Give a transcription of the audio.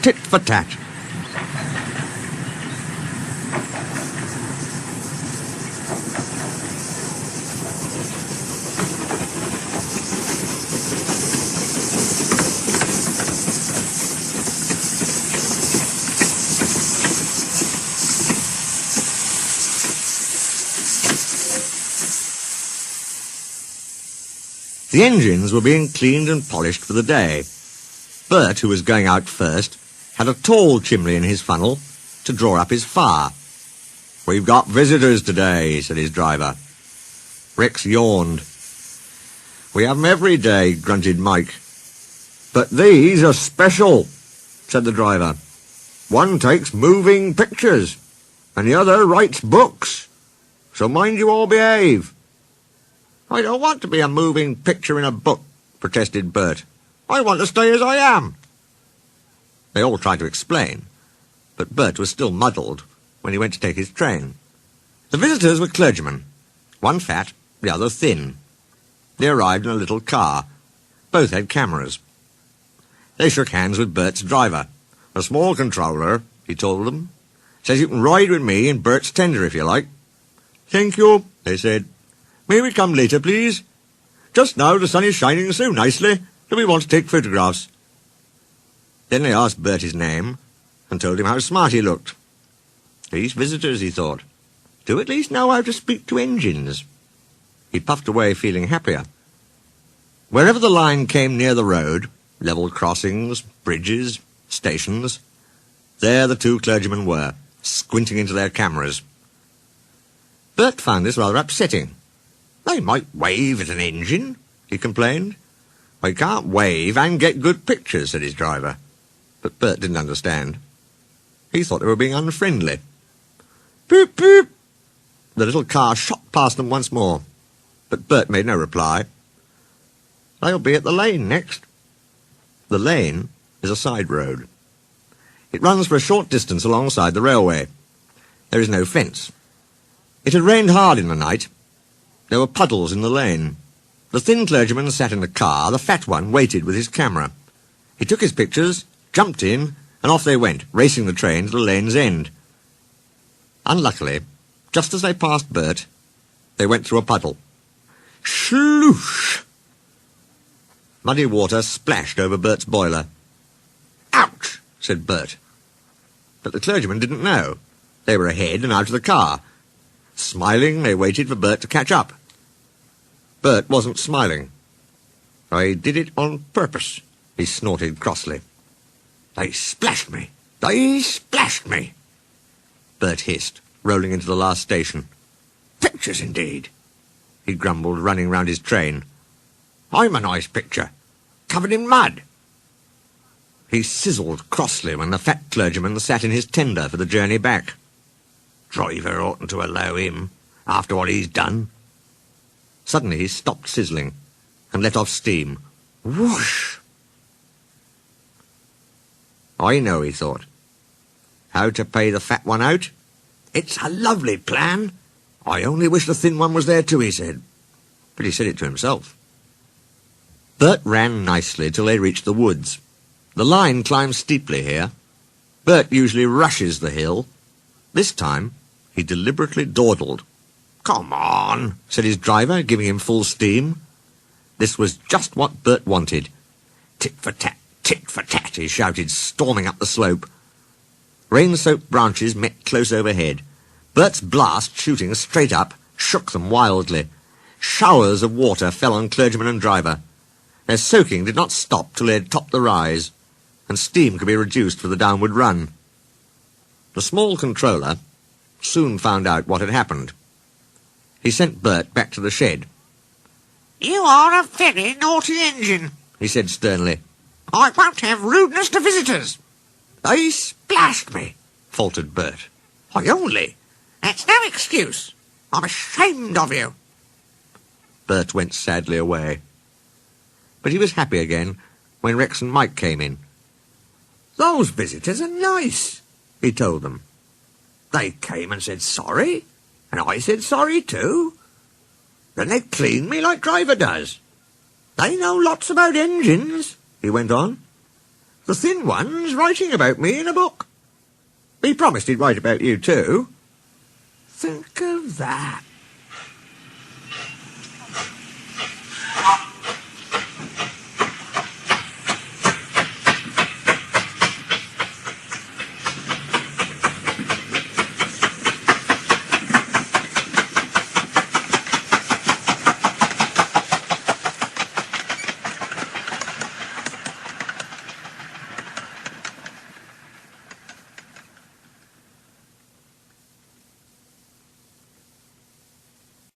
Tit For Tat. The engines were being cleaned and polished for the day. Bert, who was going out first, had a tall chimney in his funnel to draw up his fire. "We've got visitors today," said his driver. Rex yawned. "We have 'em every day," grunted Mike. "But these are special," said the driver. "One takes moving pictures, and the other writes books. So mind you all behave." "I don't want to be a moving picture in a book," protested Bert. "I want to stay as I am." They all tried to explain, but Bert was still muddled when he went to take his train. The visitors were clergymen, one fat, the other thin. They arrived in a little car. Both had cameras. They shook hands with Bert's driver. "A small controller," he told them. "Says you can ride with me in Bert's tender if you like." "Thank you," they said. "May we come later, please? Just now the sun is shining so nicely that we want to take photographs." Then they asked Bert his name and told him how smart he looked. These visitors, he thought, do at least know how to speak to engines. He puffed away feeling happier. Wherever the line came near the road, level crossings, bridges, stations, there the two clergymen were, squinting into their cameras. Bert found this rather upsetting. "They might wave at an engine," he complained. "I can't wave and get good pictures," said his driver. But Bert didn't understand. He thought they were being unfriendly. "Beep, beep!" The little car shot past them once more, but Bert made no reply. "They'll be at the lane next." The lane is a side road. It runs for a short distance alongside the railway. There is no fence. It had rained hard in the night. There were puddles in the lane. The thin clergyman sat in the car. The fat one waited with his camera. He took his pictures, jumped in, and off they went, racing the train to the lane's end. Unluckily, just as they passed Bert, they went through a puddle. Sloosh! Muddy water splashed over Bert's boiler. "Ouch!" said Bert. But the clergyman didn't know. They were ahead and out of the car. Smiling, they waited for Bert to catch up. Bert wasn't smiling. "I did it on purpose," he snorted crossly. "They splashed me! They splashed me!" Bert hissed, rolling into the last station. "Pictures, indeed," he grumbled, running round his train. "I'm a nice picture, covered in mud." He sizzled crossly when the fat clergyman sat in his tender for the journey back. "Driver oughtn't to allow him, after what he's done." Suddenly he stopped sizzling and let off steam. Whoosh! "I know," he thought, "how to pay the fat one out. It's a lovely plan. I only wish the thin one was there too," he said. But he said it to himself. Bert ran nicely till they reached the woods. The line climbs steeply here. Bert usually rushes the hill. This time he deliberately dawdled. "Come on," said his driver, giving him full steam. This was just what Bert wanted. "Tit for tat, tit for tat," he shouted, storming up the slope. Rain-soaked branches met close overhead. Bert's blast, shooting straight up, shook them wildly. Showers of water fell on clergyman and driver. Their soaking did not stop till they had topped the rise, and steam could be reduced for the downward run. The small controller soon found out what had happened. He sent Bert back to the shed. "You are a very naughty engine," he said sternly. "I won't have rudeness to visitors." "They splashed me," faltered Bert. "I only—" "That's no excuse. I'm ashamed of you." Bert went sadly away. But he was happy again when Rex and Mike came in. "Those visitors are nice," he told them. "They came and said sorry, and I said sorry too. Then they cleaned me like driver does. They know lots about engines," he went on. The thin one's writing about me in a book. He promised he'd write about you too. Think of that.